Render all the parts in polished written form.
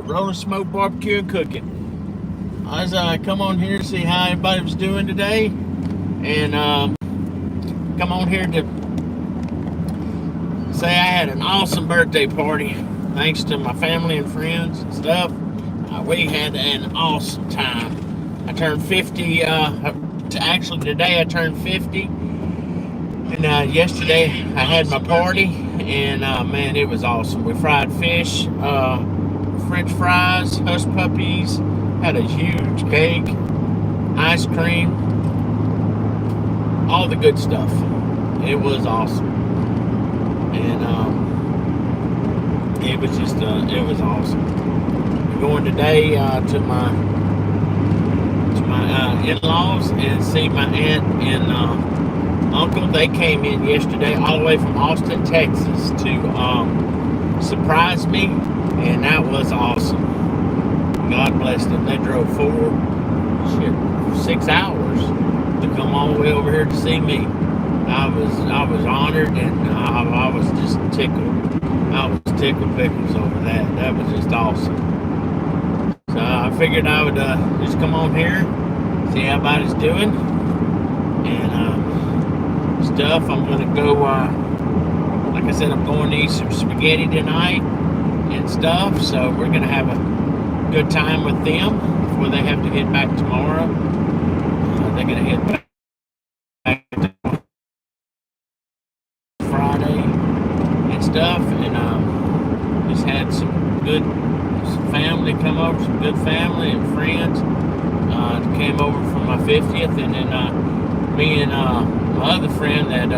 Rolling Smoke BBQ and Cooking. I was come on here to see how everybody was doing today, and come on here to say I had an awesome birthday party. Thanks to my family and friends and stuff. We had an awesome time. I turned 50. Actually, today I turned 50. And yesterday I had my party, and man, it was awesome. We fried fish, French fries, hush puppies, had a huge cake, ice cream, all the good stuff. It was awesome, and it was just it was awesome. We're going today to my in-laws and see my aunt and uncle. They came in yesterday all the way from Austin, Texas to surprise me, and that was awesome. God bless them. They drove 6 hours to come all the way over here to see me. I was honored, and I was just tickled. I was tickled pickles over that. That was just awesome. So I figured I would just come on here, see how everybody's doing, and stuff. I'm gonna go, like I said, I'm going to eat some spaghetti tonight and stuff, so we're gonna have a good time with them before they have to head back tomorrow. They're gonna head back Friday and stuff, and just had some family come over, some good family and friends came over for my 50th, and then me and my other friend that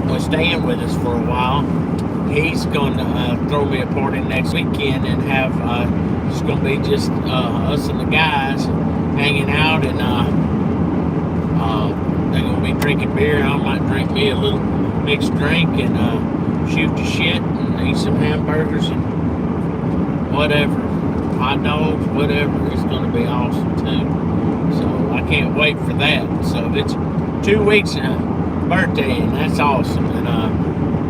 was staying with us for a while, he's going to throw me a party next weekend and have it's going to be just us and the guys hanging out, and they're going to be drinking beer. I might drink me a little mixed drink and shoot the shit and eat some hamburgers and whatever, hot dogs, whatever. It's going to be awesome too. So I can't wait for that. So it's 2 weeks birthday, and that's awesome. And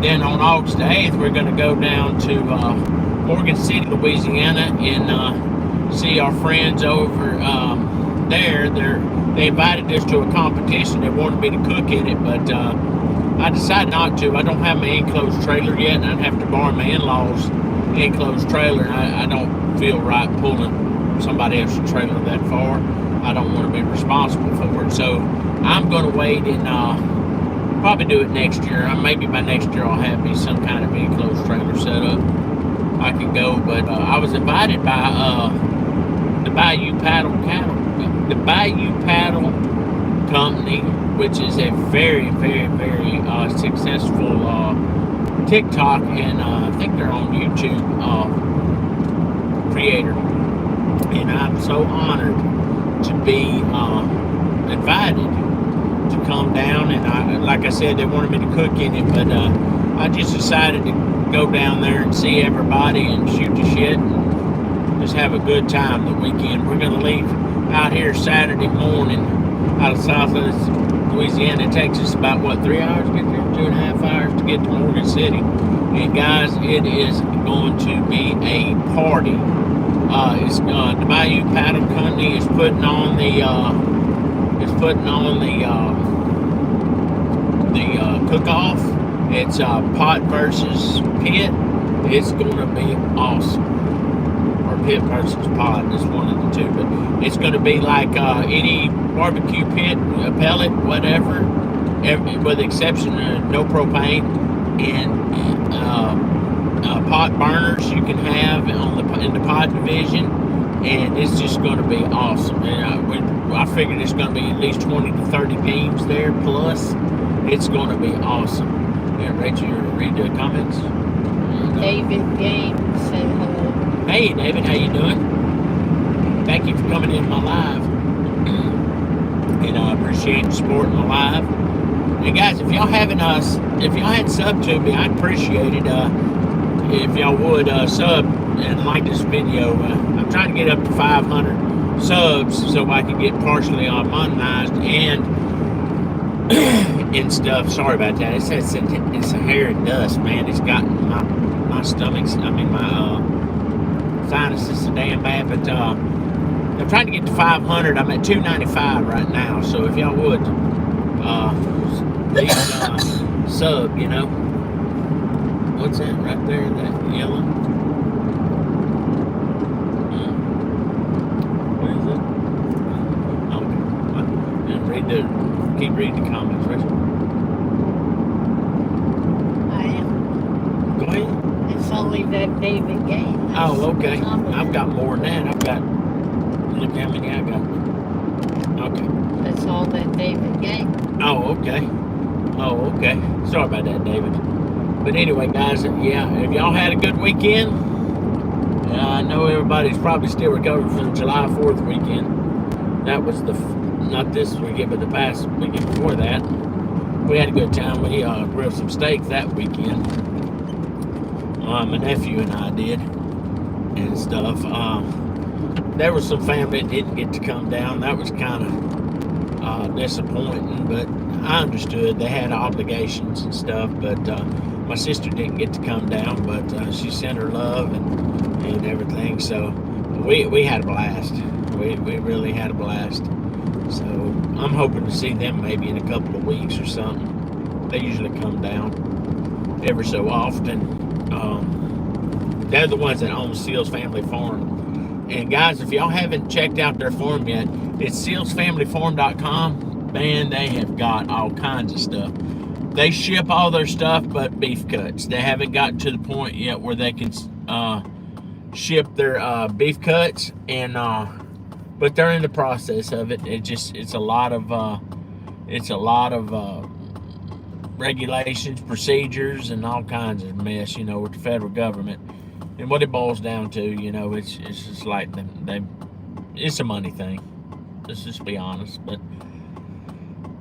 then on August 8th, we're going to go down to Morgan City, Louisiana, and see our friends over there. They invited us to a competition. They wanted me to cook in it, but I decided not to. I don't have my enclosed trailer yet, and I'd have to borrow my in-laws' enclosed trailer. I don't feel right pulling somebody else's trailer that far. I don't want to be responsible for it. So I'm going to wait and probably do it next year. Maybe by next year I'll have me some kind of enclosed trailer set up. I can go, but I was invited by the Bayou Paddle Company, which is a very, very, very successful TikTok and I think they're on YouTube creator. And I'm so honored to be invited to come down, and like I said, they wanted me to cook in it, but I just decided to go down there and see everybody and shoot the shit and just have a good time the weekend. We're going to leave out here Saturday morning out of Southwest Louisiana. It takes us about, 3 hours to get there? 2.5 hours to get to Morgan City. And guys, it is going to be a party. It's the Bayou Paddle Company is putting on the cook-off. It's pot versus pit. It's going to be awesome. Or pit versus pot. It's one of the two. But it's going to be like any barbecue pit, a pellet, whatever, with the exception of no propane, and pot burners you can have in the pot division, and it's just going to be awesome. And I figured it's going to be at least 20 to 30 beams there plus. It's going to be awesome. Yeah, Rachel, you read the comments? David Gaines said hello. Hey, David, how you doing? Thank you for coming in my live. And I appreciate the support in my live. And guys, if y'all hadn't subbed to me, I'd appreciate it. If y'all would sub and like this video. I'm trying to get up to 500 subs so I can get partially monetized and stuff. Sorry about that. It's a hair and dust, man. It's gotten my stomach's, my Sinuses are damn bad, but I'm trying to get to 500. I'm at 295 right now. So if y'all would, please sub. You know, what's that right there? That yellow. What is it? Okay. And keep reading the comments, Rachel. I am. Go ahead. It's only that David game. Oh, okay. I've got more than that. I've got. Look how many I got. Okay. That's all that David game. Oh, okay. Oh, okay. Sorry about that, David. But anyway, guys, yeah, if y'all had a good weekend, I know everybody's probably still recovering from July 4th weekend. That was not this weekend, but the past weekend before that. We had a good time. We grilled some steak that weekend. My nephew and I did and stuff. There was some family that didn't get to come down. That was kind of disappointing, but I understood they had obligations and stuff. But my sister didn't get to come down, but she sent her love and everything. So we had a blast. We really had a blast. So I'm hoping to see them maybe in a couple of weeks or something. They usually come down every so often. They're the ones that own Seals Family Farm. And guys, if y'all haven't checked out their farm yet, it's sealsfamilyfarm.com. Man, they have got all kinds of stuff. They ship all their stuff but beef cuts. They haven't gotten to the point yet where they can ship their beef cuts, and but they're in the process of it. It's a lot of regulations, procedures, and all kinds of mess, you know, with the federal government. And what it boils down to, you know, it's just like it's a money thing. Let's just be honest. But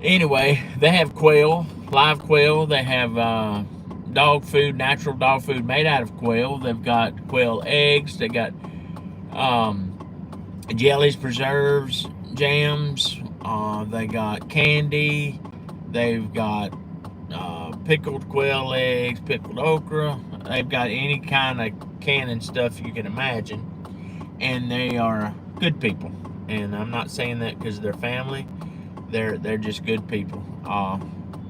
anyway, they have quail, live quail. They have dog food, natural dog food made out of quail. They've got quail eggs. They got jellies, preserves, jams. They got candy. They've got pickled quail eggs, pickled okra. They've got any kind of canning stuff you can imagine, and they are good people. And I'm not saying that because of their family. They're just good people.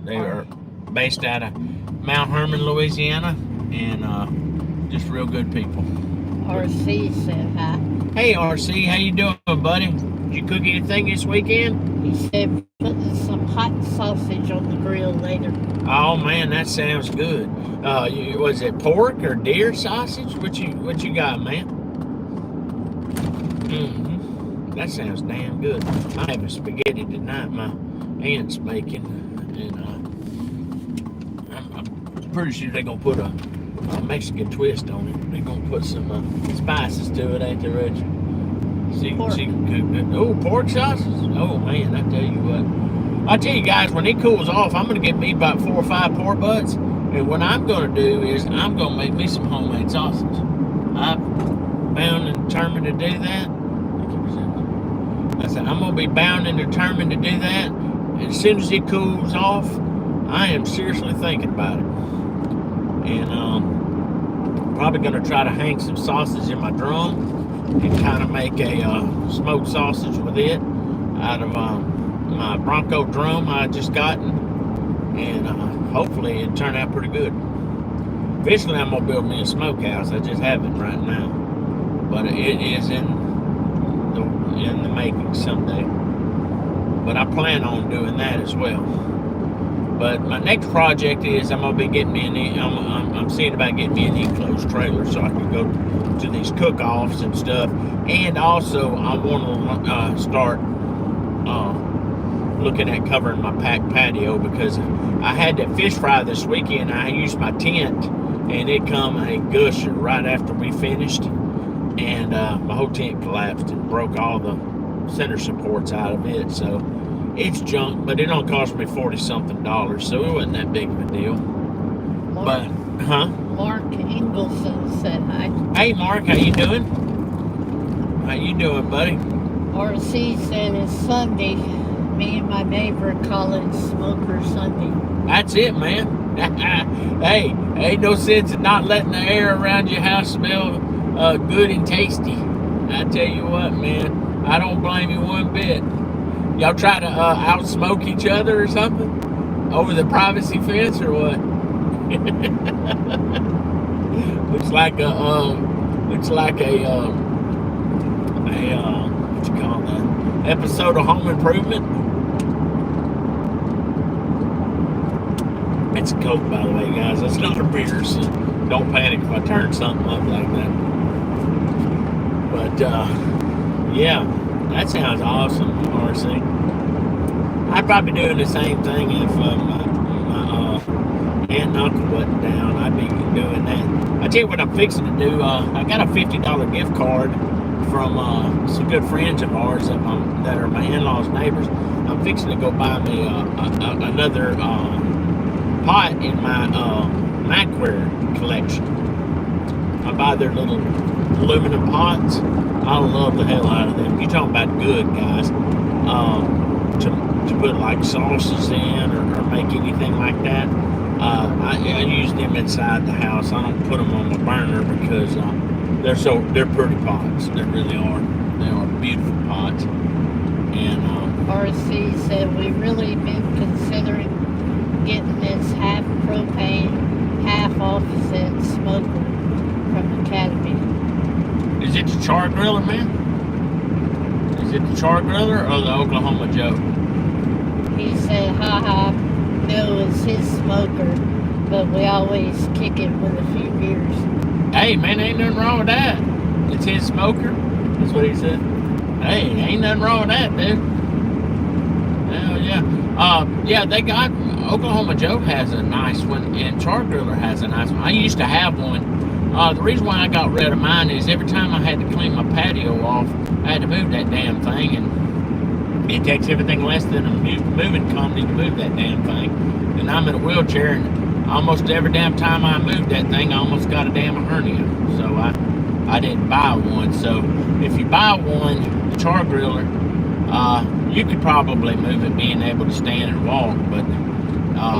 They are based out of Mount Hermon, Louisiana, and just real good people. RC said hi. Hey RC, how you doing, buddy? Did you cook anything this weekend? He said putting some hot sausage on the grill later. Oh man, that sounds good. Was it pork or deer sausage? What you got, man? That sounds damn good. I'm having spaghetti tonight. My aunt's making, and I'm pretty sure they're gonna put a Mexican twist on it. They're gonna put some spices to it, ain't they, Rich? She can cook it. Oh, pork sausage? Oh man, I tell you what. I tell you guys, when it cools off, I'm gonna get me about 4 or 5 pork butts, and what I'm gonna do is I'm gonna make me some homemade sausage. I'm bound and determined to do that. I said I'm gonna be bound and determined to do that. And as soon as it cools off, I am seriously thinking about it. And probably gonna try to hang some sausage in my drum and kind of make a smoked sausage with it out of my Bronco drum I just gotten, and hopefully it'll turn out pretty good. Eventually I'm gonna build me a smokehouse. I just haven't right now, but it is in the making someday. But I plan on doing that as well. But my next project is I'm gonna be getting me I'm seeing about getting me an enclosed trailer so I can go to these cook-offs and stuff. And also I want to start looking at covering my patio, because I had that fish fry this weekend. I used my tent and it come a gusher right after we finished, and my whole tent collapsed and broke all the center supports out of it. So it's junk, but it don't cost me $40-something, so it wasn't that big of a deal. Mark Ingleson said hi. Hey Mark, how you doing? How you doing, buddy? RC said it's Sunday. Me and my neighbor call it Smoker Sunday. That's it, man. Hey, ain't no sense in not letting the air around your house smell good and tasty. I tell you what, man, I don't blame you one bit. Y'all try to out-smoke each other or something over the privacy fence or what? Looks like a what you call that? Episode of Home Improvement. It's a Coke, by the way, guys. That's not a beer, so don't panic if I turn something up like that. But yeah, that sounds awesome, RC. I'd probably be doing the same thing if my aunt and uncle wasn't down. I'd be doing that. I tell you what I'm fixing to do. I got a $50 gift card from some good friends of ours that are my in-laws' neighbors. I'm fixing to go buy me another pot in my macware collection. I buy their little aluminum pots. I love the hell out of them. You're talking about good, guys. To put like sauces in or make anything like that. I use them inside the house. I don't put them on the burner because they're pretty pots. They really are. They are beautiful pots. And RC said we really been considering getting this half propane, half offset smoker from Academy. is it the char griller, man? Is it the char griller or the Oklahoma Joe? He said, haha, no, it's his smoker, but we always kick it with a few beers. Hey, man, ain't nothing wrong with that. It's his smoker. That's what he said. Hey, ain't nothing wrong with that, dude. Hell yeah. Yeah, they got, Oklahoma Joe has a nice one, and Char Griller has a nice one. I used to have one. The reason why I got rid of mine is every time I had to clean my patio off, I had to move that damn thing, and it takes everything less than a moving company to move that damn thing. And I'm in a wheelchair, and almost every damn time I moved that thing, I almost got a damn hernia. So I didn't buy one. So if you buy one, the Char Griller, you could probably move it being able to stand and walk, but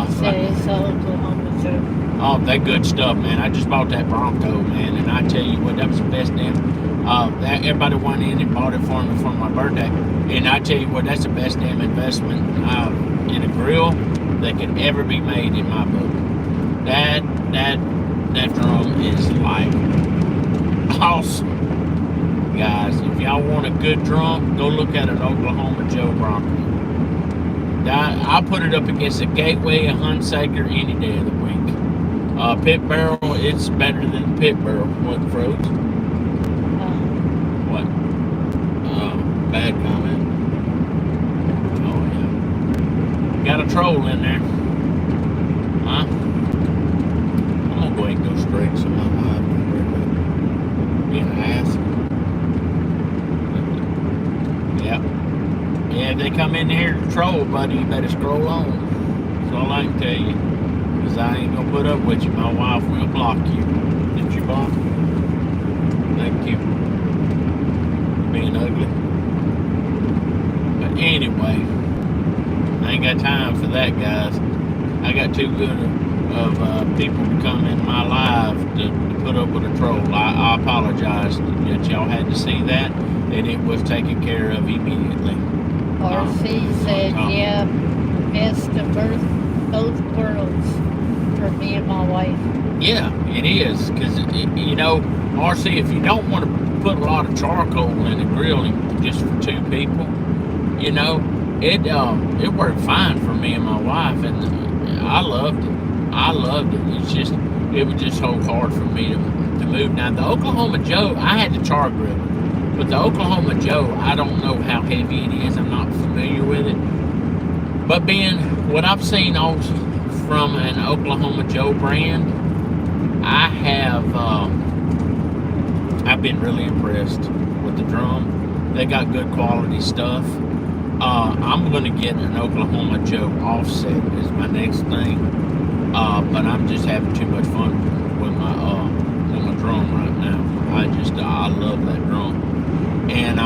He said it's Oklahoma Joe. oh, that good stuff, man. I just bought that Bronco, man, and I tell you what, that was the best damn. That everybody went in and bought it for me for my birthday, and I tell you what, that's the best damn investment in a grill that could ever be made in my book. That drum is like awesome, guys. If y'all want a good drum, go look at an Oklahoma Joe Bronco. I'll put it up against a Gateway, a Hunsaker any day of the week. Pit barrel, it's better than the pit barrel. What, froze? What? Bad comment. Oh, yeah. Got a troll in there. Huh? I'm gonna go ahead and go straight so my wife can being an ass. Yep. Yeah, if they come in here to troll, buddy, you better scroll on. That's all I can tell you. Because I ain't gonna put up with you. My wife will block you. Did you block? Thank you. Being ugly. But anyway, I ain't got time for that, guys. I got too good of people to come in my life to put up with a troll. I apologize that y'all had to see that, and it was taken care of immediately. RC said, yeah, best of both worlds for me and my wife. Yeah, it is, because, you know, RC, if you don't want to put a lot of charcoal in the grilling just for two people, you know, it worked fine for me and my wife, and I loved it. I loved it. It was just so hard for me to move. Now, the Oklahoma Joe, I had the char griller, but the Oklahoma Joe, I don't know how heavy it is. I'm not familiar with it. But being what I've seen also from an Oklahoma Joe brand, I've been really impressed with the drum. They got good quality stuff. I'm going to get an Oklahoma Joe offset is my next thing. But I'm just having too much fun with my drum right now. I love that drum. And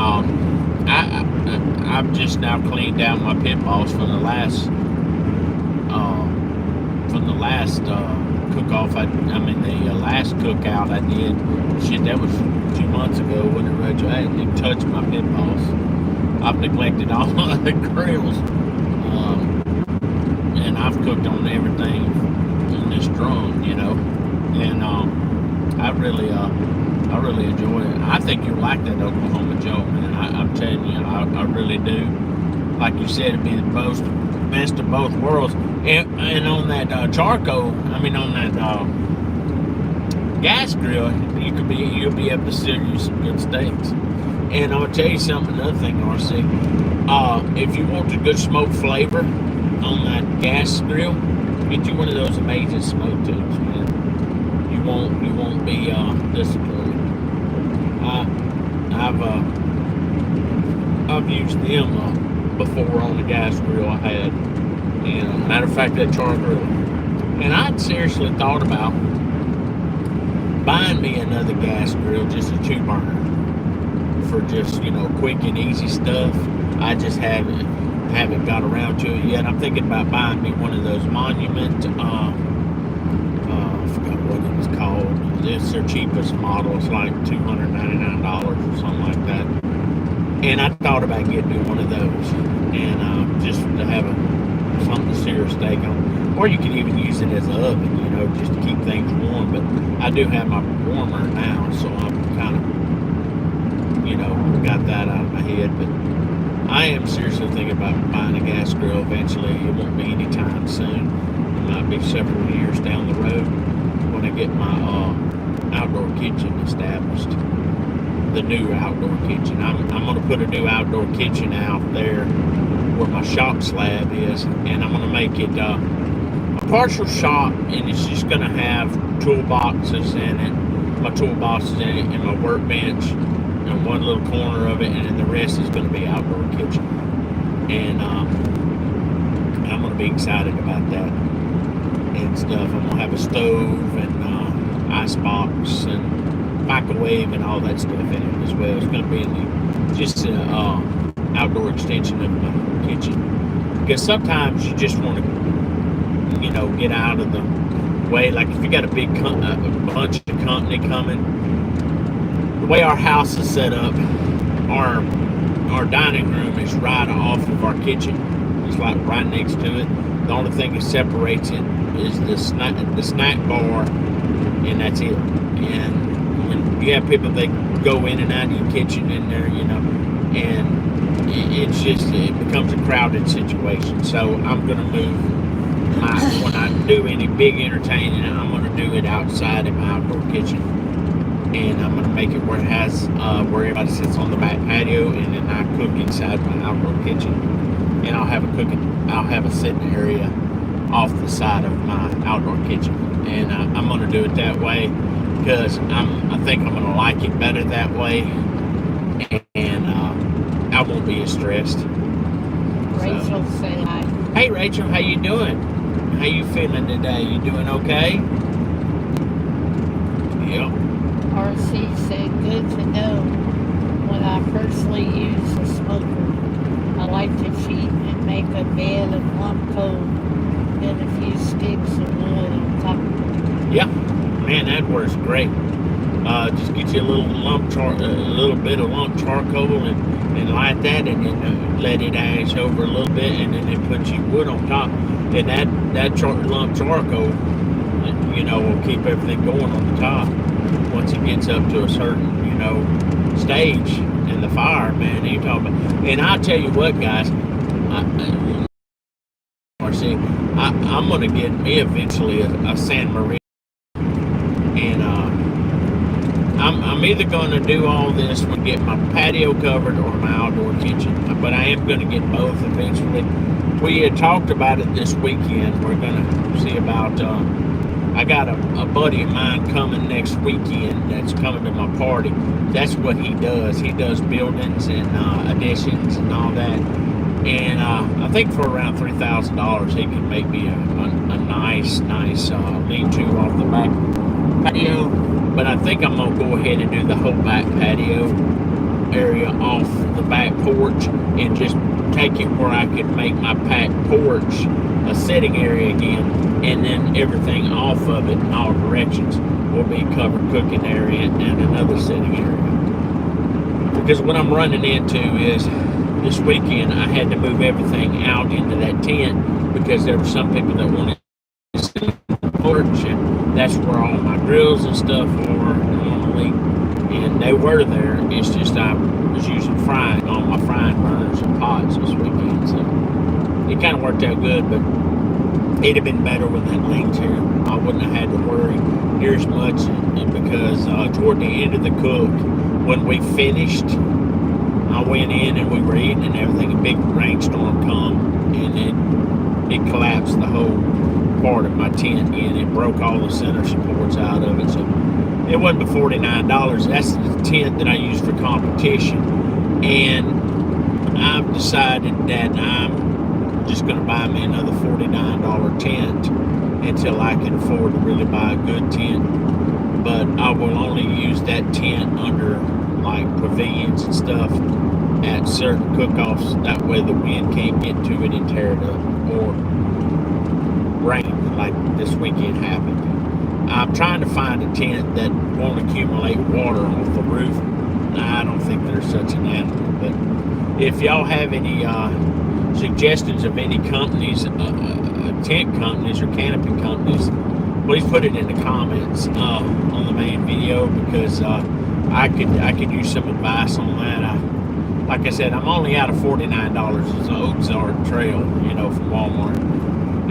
I've just now cleaned out my pit balls from the last cook-off. The last cookout I did. Shit, that was 2 months ago when I hadn't even touched my pit balls. I've neglected all the grills, and I've cooked on everything in this drum, and I really enjoy it. I think you'll like that Oklahoma Joe, man. I'm telling you, I really do. Like you said, it'd be the best of both worlds. And on that charcoal, on that gas grill, you'll be able to sear you some good steaks. And I'll tell you something, another thing, RC. If you want a good smoke flavor on that gas grill, get you one of those amazing smoke tubes, man. You won't be disappointed. I've used them before on the gas grill I had. And matter of fact, that char grill. And I'd seriously thought about buying me another gas grill, just a 2-burner, for just quick and easy stuff. I just haven't got around to it yet. I'm thinking about buying me one of those Monument. I forgot what it was called. It's their cheapest model. It's like $299 or something like that. And I thought about getting me one of those, and just to have something to sear a steak on. Or you can even use it as an oven, just to keep things warm. But I do have my warmer now, so I'm kind of, got that out of my head. But I am seriously thinking about buying a gas grill eventually. It won't be anytime soon. It might be several years down the road when I get my outdoor kitchen established. The new outdoor kitchen. I'm going to put a new outdoor kitchen out there where my shop slab is, and I'm going to make it a partial shop, and it's just going to have toolboxes in it, my toolboxes in it, and my workbench in one little corner of it, and then the rest is going to be outdoor kitchen. And I'm going to be excited about that and stuff. I'm going to have a stove and ice box and microwave and all that stuff in it as well. It's going to be just an outdoor extension of my kitchen, because sometimes you just want to get out of the way. Like if you got a big bunch of company coming, the way our house is set up, our dining room is right off of our kitchen. It's like right next to it. The only thing that separates it is the snack bar, and that's it. And you have people that go in and out of your kitchen in there, and it becomes a crowded situation. So I'm going to move when I do any big entertaining, I'm going to do it outside in my outdoor kitchen. And I'm going to make it where it has, where everybody sits on the back patio, and then I cook inside my outdoor kitchen. And I'll have a sitting area off the side of my outdoor kitchen. And I'm going to do it that way, because I think I'm going to like it better that way, and I won't be as stressed. Rachel, say hi. Hey Rachel, how you doing? How you feeling today? You doing okay? Yep. RC said, good to know. When I personally use a smoker, I like to cheat and make a bed of lump coal, then a few sticks of wood on top of it. Yeah, man, that works great. Just get you a little bit of lump charcoal and light that, and then let it ash over a little bit, and then put you wood on top. And that lump charcoal, will keep everything going on the top. Once it gets up to a certain, stage in the fire, man, you talking about. And I'll tell you what, guys, I'm gonna get me eventually a San Marino. And I'm either going to do all this and get my patio covered or my outdoor kitchen, but I am going to get both eventually. We had talked about it this weekend. We're going to see about, I got a buddy of mine coming next weekend that's coming to my party. That's what he does. He does buildings and additions and all that. And I think for around $3,000 he can make me a nice lean-to off the back patio. But I think I'm going to go ahead and do the whole back patio area off the the back porch and just take it where I could make my back porch a sitting area again, and then everything off of it in all directions will be covered cooking area and another sitting area. Because what I'm running into is this weekend I had to move everything out into that tent because there were some people that wanted to sit on the porch, and that's where all my grills and stuff are normally, and they were there. It's just I was using all my frying burners and pots this weekend, so it kind of worked out good, but it'd have been better with that lean-to. I wouldn't have had to worry near as much, because toward the end of the cook, when we finished, I went in and we were eating and everything. A big rainstorm come and it collapsed the whole part of my tent, and it broke all the center supports out of it. So it wasn't but $49. That's the tent that I use for competition, and I've decided that I'm just going to buy me another $49 tent until I can afford to really buy a good tent. But I will only use that tent under like pavilions and stuff at certain cook-offs. That way the wind can't get to it and tear it up, or rain like this weekend happened. I'm trying to find a tent that won't accumulate water off the roof. I don't think there's such an animal, but if y'all have any suggestions of any companies, tent companies or canopy companies, please put it in the comments on the main video, because I could use some advice on that. Like I said, I'm only out of $49 as an Ozark Trail, from Walmart,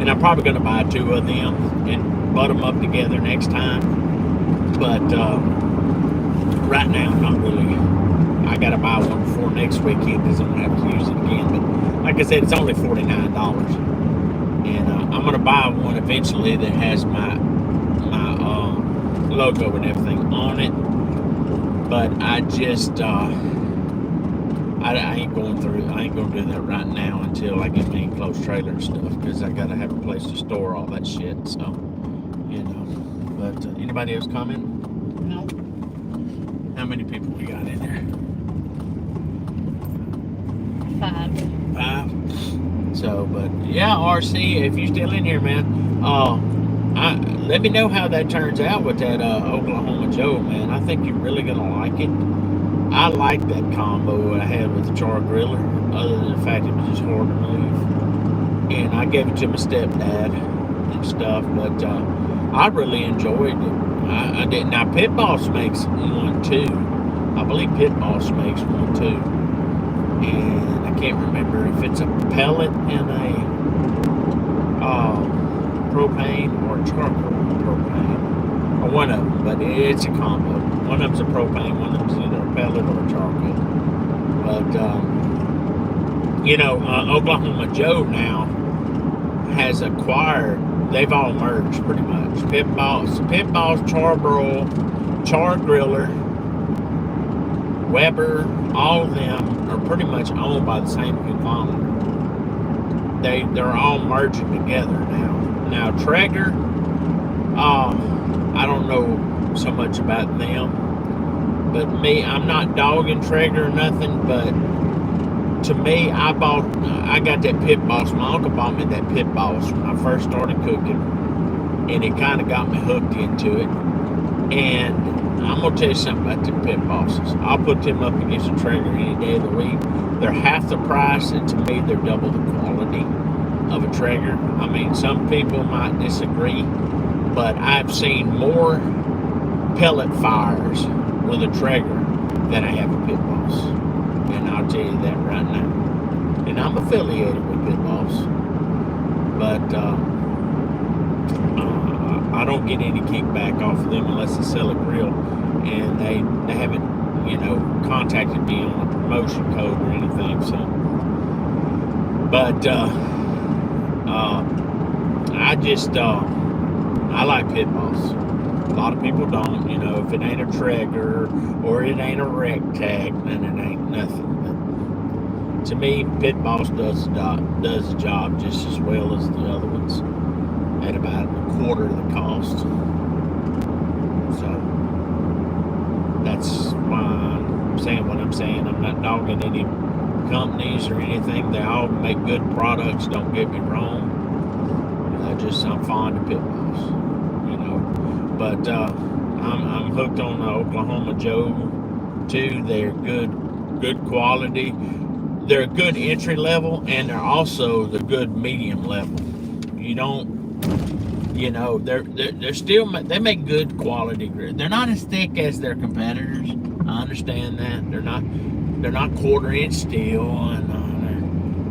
and I'm probably going to buy 2 of them and butt them up together next time. But right now, not really. I got to buy one before next weekend because I'm going to have to use it again. But like I said, it's only $49, and I'm going to buy one eventually that has my logo and everything on it. But I just I ain't going to do that right now until I get my enclosed trailer and stuff, because I got to have a place to store all that shit. So, But anybody else comment? No. How many people we got in there? 5. 5. So, but yeah, RC, if you're still in here, man, let me know how that turns out with that Oklahoma Joe, man. I think you're really gonna like it. I like that combo I had with the char griller, other than the fact it was just hard to move. And I gave it to my stepdad and stuff, but I really enjoyed it. I did. Now, Pit Boss makes one too. I believe Pit Boss makes one too. And I can't remember if it's a pellet and a propane or charcoal propane, or one of them, but it's a combo. One of them's a propane, one of them's either a pellet or a charcoal. But Oklahoma Joe now has acquired. They've all merged pretty much. Pit Boss, Charbroil, Char Griller, Weber, all of them are pretty much owned by the same conglomerate. They're all merging together now. Now Traeger, I don't know so much about them, but I'm not dogging Traeger or nothing, but to me, I got that Pit Boss. My uncle bought me that Pit Boss when I first started cooking, and it kind of got me hooked into it. And I'm gonna tell you something about the Pit Bosses. I'll put them up against a Traeger any day of the week. They're half the price, and to me, they're double the quality of a Traeger. I mean, some people might disagree, but I've seen more pellet fires with a Traeger than I have a Pit Boss. And I'll tell you that right now. And I'm affiliated with Pit Boss, but I don't get any kickback off of them unless they sell a grill, and they haven't, contacted me on a promotion code or anything. So, but I like Pit Boss. A lot of people don't, if it ain't a Traeger or it ain't a Rectac, then it ain't nothing. But to me, Pit Boss does the job just as well as the other ones at about a quarter of the cost. So that's why I'm saying what I'm saying. I'm not dogging any companies or anything. They all make good products, don't get me wrong. I'm fond of pit bulls, you know. But I'm hooked on the Oklahoma Joe too. They're good quality. They're a good entry level, and they're also the good medium level. You don't, you know, they're still, they make good quality grit. They're not as thick as their competitors. I understand that they're not quarter-inch steel,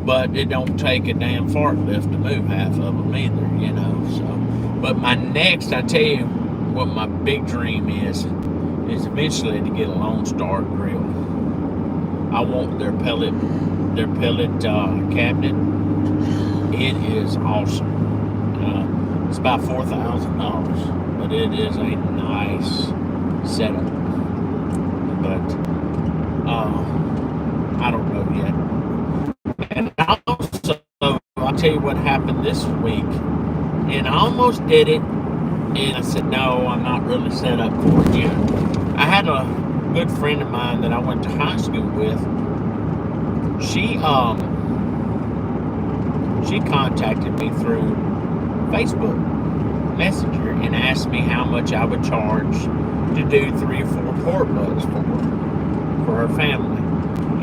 but it don't take a damn forklift to move half of them either, you know. So, but my next, I tell you what, my big dream is eventually to get a Lone Star grill. I want their pellet cabinet. It is awesome. It's about $4,000, but it is a nice setup. But I don't know yet. And also, I'll tell you what happened this week. And I almost did it, and I said, no, I'm not really set up for it yet. I had a good friend of mine that I went to high school with. She contacted me through Facebook Messenger and asked me how much I would charge to do 3 or 4 pork butts for her family.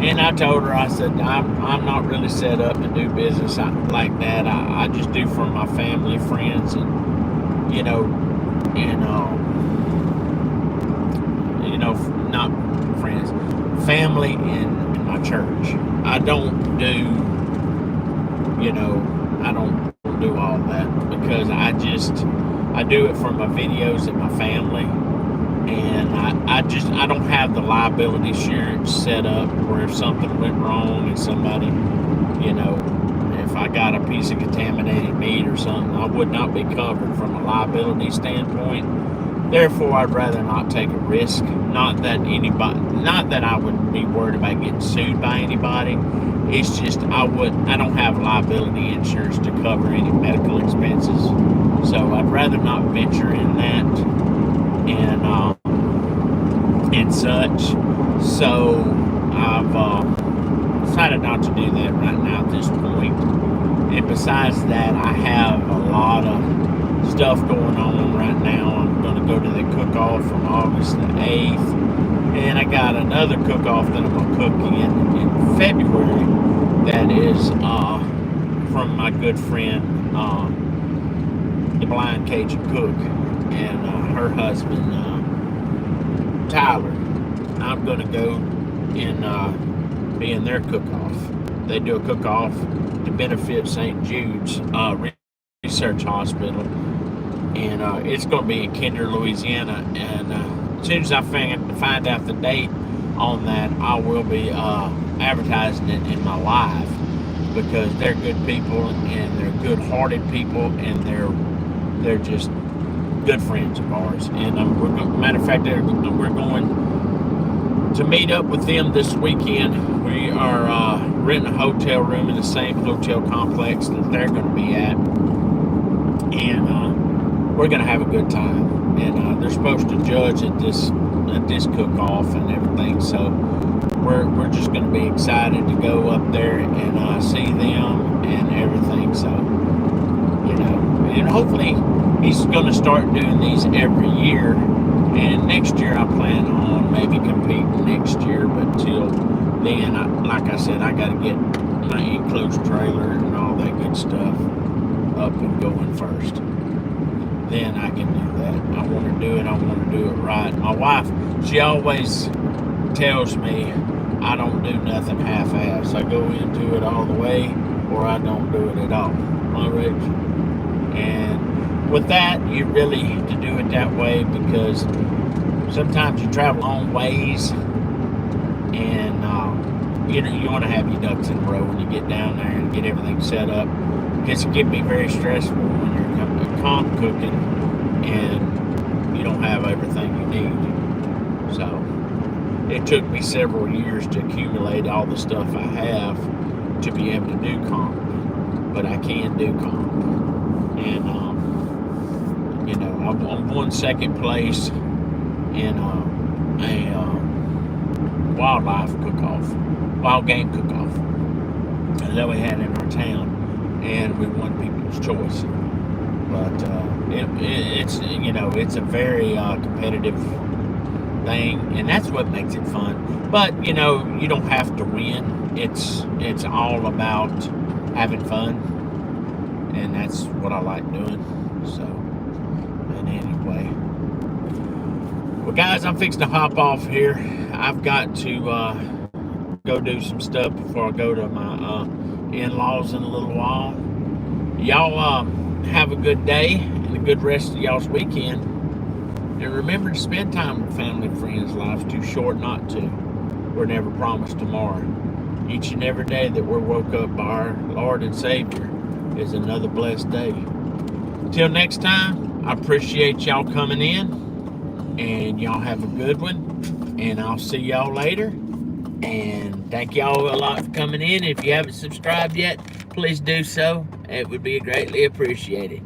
And I told her, I said, I'm not really set up to do business like that. I just do for my family, friends, and you know, not friends, family, and my church. I don't do, I don't do all that because I do it for my videos and my family, and I don't have the liability insurance set up where if something went wrong and somebody, if I got a piece of contaminated meat or something, I would not be covered from a liability standpoint. Therefore, I'd rather not take a risk. Not that I would be worried about getting sued by anybody. It's just I don't have liability insurance to cover any medical expenses. So I'd rather not venture in that and such. So I've decided not to do that right now at this point. And besides that, I have a lot of stuff going on right now. I'm going to go to the cook-off from August the 8th. And I got another cook-off that I'm going to cook in February. That is from my good friend, the Blind Cajun Cook, and her husband, Tyler. I'm going to go and be in their cook-off. They do a cook-off to benefit St. Jude's Research Hospital, and it's going to be in Kinder, Louisiana. And as soon as I find out the date on that, I will be advertising it in my live, because they're good people and they're good-hearted people, and they're just good friends of ours. And matter of fact, we're going to meet up with them this weekend. We are renting a hotel room in the same hotel complex that they're going to be at, and we're going to have a good time. And they're supposed to judge at this cook-off and everything, so we're just going to be excited to go up there and see them and everything. So, and hopefully he's going to start doing these every year. And next year I plan on maybe competing next year, but till then, like I said, I got to get my enclosed trailer and all that good stuff up and going first. Then I can do that. I want to do it. I want to do it right. My wife, she always tells me I don't do nothing half-ass. I go into it all the way, or I don't do it at all. All right. And with that, you really need to do it that way, because sometimes you travel long ways, and you want to have your ducks in a row when you get down there and get everything set up, because it can be very stressful when you're comp cooking and you don't have everything you need. So it took me several years to accumulate all the stuff I have to be able to do comp, but I can do comp. And I won second place in a wildlife cook-off, wild game cook-off that we had in our town, and we won People's Choice. But it's it's a very competitive thing, and that's what makes it fun. But you don't have to win. It's all about having fun, and that's what I like doing. So, and anyway, well, guys, I'm fixing to hop off here. I've got to go do some stuff before I go to my in-laws in a little while. Y'all have a good day and a good rest of y'all's weekend. And remember to spend time with family and friends. Life's too short not to. We're never promised tomorrow. Each and every day that we're woke up by our Lord and Savior is another blessed day. Till next time, I appreciate y'all coming in, and y'all have a good one, and I'll see y'all later. And thank y'all a lot for coming in. If you haven't subscribed yet, please do so. It would be greatly appreciated.